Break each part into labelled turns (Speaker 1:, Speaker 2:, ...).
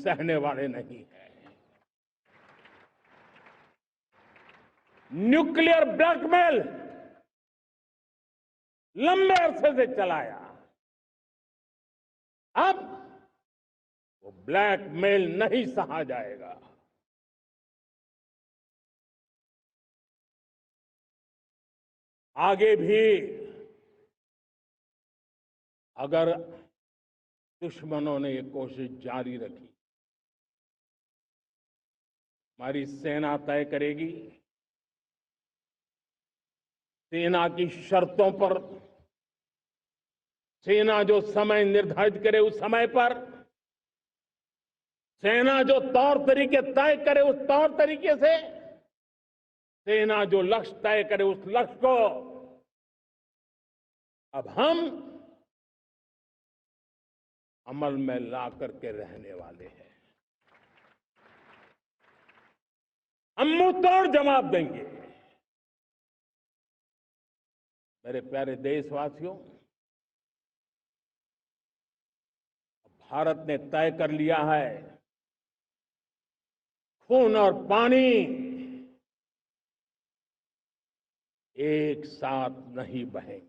Speaker 1: सहने वाले नहीं हैं। न्यूक्लियर ब्लैकमेल लंबे अरसे से चलाया, अब वो ब्लैकमेल नहीं सहा जाएगा। आगे भी अगर दुश्मनों ने ये कोशिश जारी रखी, हमारी सेना तय करेगी, सेना की शर्तों पर, सेना जो समय निर्धारित करे उस समय पर, सेना जो तौर तरीके तय करे उस तौर तरीके से, सेना जो लक्ष्य तय करे उस लक्ष्य को अब हम अमल में ला करके रहने वाले हैं। हम मुंह तोड़ जवाब देंगे। मेरे प्यारे देशवासियों, भारत ने तय कर लिया है, खून और पानी एक साथ नहीं बहेंगे।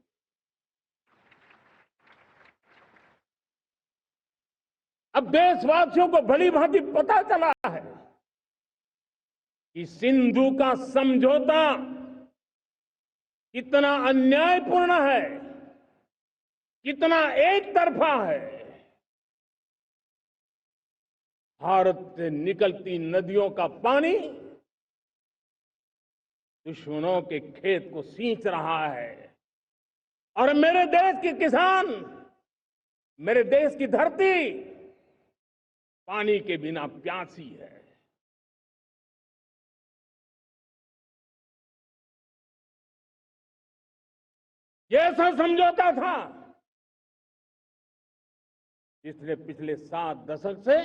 Speaker 1: अब देशवासियों को भली भांति पता चला है कि सिंधु का समझौता कितना अन्यायपूर्ण है, कितना एक तरफा है। भारत से निकलती नदियों का पानी दुश्मनों के खेत को सींच रहा है और मेरे देश के किसान, मेरे देश की धरती पानी के बिना प्यासी है। ये ऐसा समझौता था जिसने पिछले 7 दशक से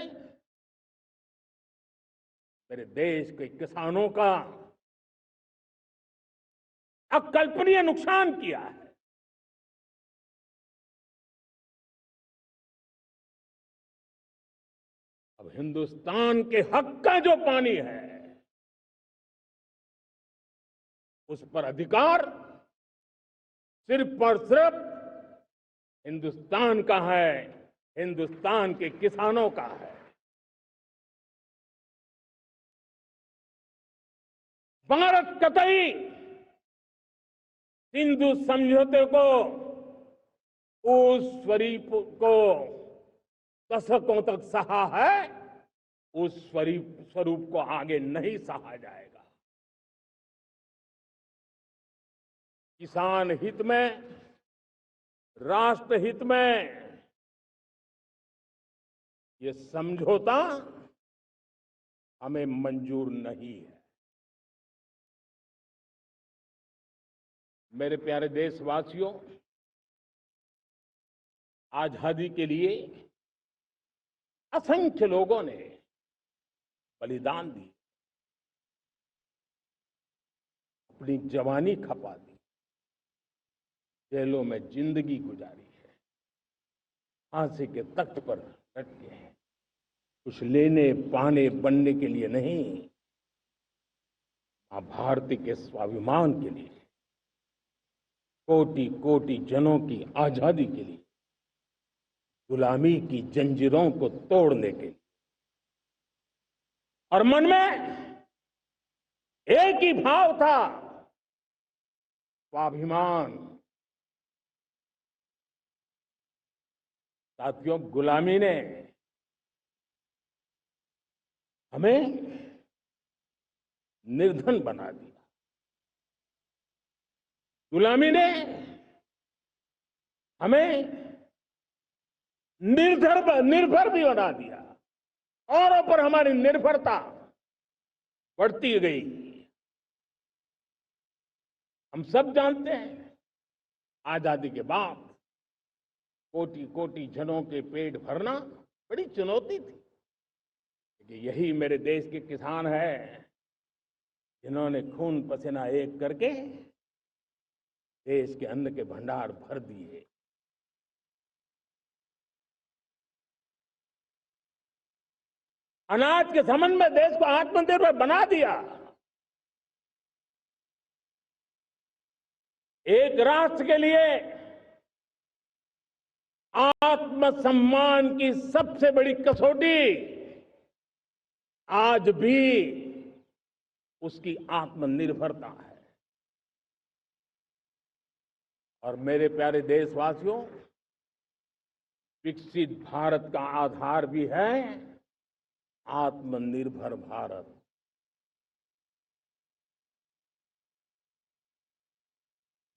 Speaker 1: मेरे देश के किसानों का अकल्पनीय नुकसान किया है। अब हिंदुस्तान के हक का जो पानी है उस पर अधिकार सिर्फ और सिर्फ हिंदुस्तान का है, हिंदुस्तान के किसानों का है। भारत कतई सिंधु समझौते को, उस स्वरूप को दशकों तक सहा है, उस स्वरूप को आगे नहीं सहा जाएगा। किसान हित में, राष्ट्र हित में ये समझौता हमें मंजूर नहीं है। मेरे प्यारे देशवासियों, आजादी के लिए असंख्य लोगों ने बलिदान दी, अपनी जवानी खपा दी, जेलों में जिंदगी गुजारी है, फांसी के तख्त पर लटके हैं, कुछ लेने पाने बनने के लिए नहीं, मां भारती के स्वाभिमान के लिए, कोटि कोटि जनों की आजादी के लिए, गुलामी की जंजीरों को तोड़ने के लिए। और मन में एक ही भाव था, स्वाभिमान। साथियों, गुलामी ने हमें निर्धन बना दिया, गुलामी ने हमें निर्भर भी बना दिया, औरों पर हमारी निर्भरता बढ़ती गई। हम सब जानते हैं, आजादी के बाद कोटि कोटि जनों के पेट भरना बड़ी चुनौती थी। लेकिन यही मेरे देश के किसान हैं जिन्होंने खून पसीना एक करके देश के अन्न के भंडार भर दिए। अनाज के संबंध में देश को आत्मनिर्भर बना दिया। एक राष्ट्र के लिए आत्मसम्मान की सबसे बड़ी कसौटी आज भी उसकी आत्मनिर्भरता है। और मेरे प्यारे देशवासियों, विकसित भारत का आधार भी है आत्मनिर्भर भारत।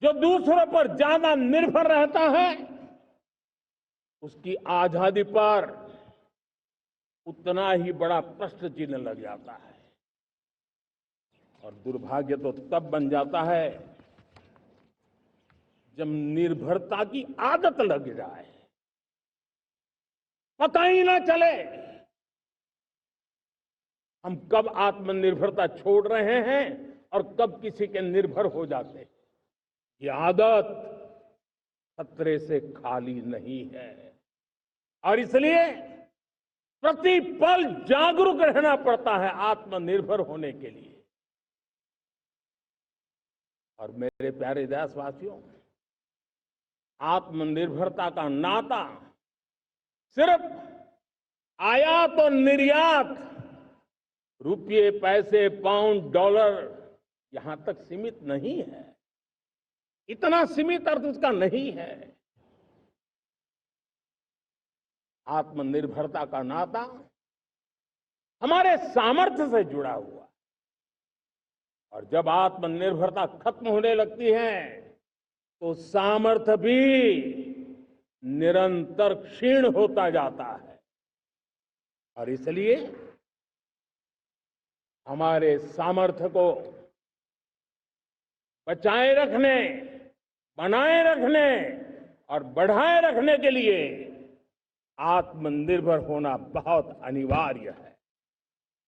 Speaker 1: जो दूसरों पर ज्यादा निर्भर रहता है, उसकी आजादी पर उतना ही बड़ा प्रश्न चिन्ह लग जाता है। और दुर्भाग्य तो तब बन जाता है जब निर्भरता की आदत लग जाए, पता ही ना चले हम कब आत्मनिर्भरता छोड़ रहे हैं और कब किसी के निर्भर हो जाते हैं। ये आदत खतरे से खाली नहीं है और इसलिए प्रतिपल जागरूक रहना पड़ता है आत्मनिर्भर होने के लिए। और मेरे प्यारे देशवासियों, आत्मनिर्भरता का नाता सिर्फ आयात और निर्यात, रुपये, पैसे, पाउंड, डॉलर यहां तक सीमित नहीं है। इतना सीमित अर्थ उसका नहीं है। आत्मनिर्भरता का नाता हमारे सामर्थ्य से जुड़ा हुआ है। और जब आत्मनिर्भरता खत्म होने लगती है तो सामर्थ्य भी निरंतर क्षीण होता जाता है। और इसलिए हमारे सामर्थ्य को बचाए रखने, बनाए रखने और बढ़ाए रखने के लिए आत्मनिर्भर होना बहुत अनिवार्य है।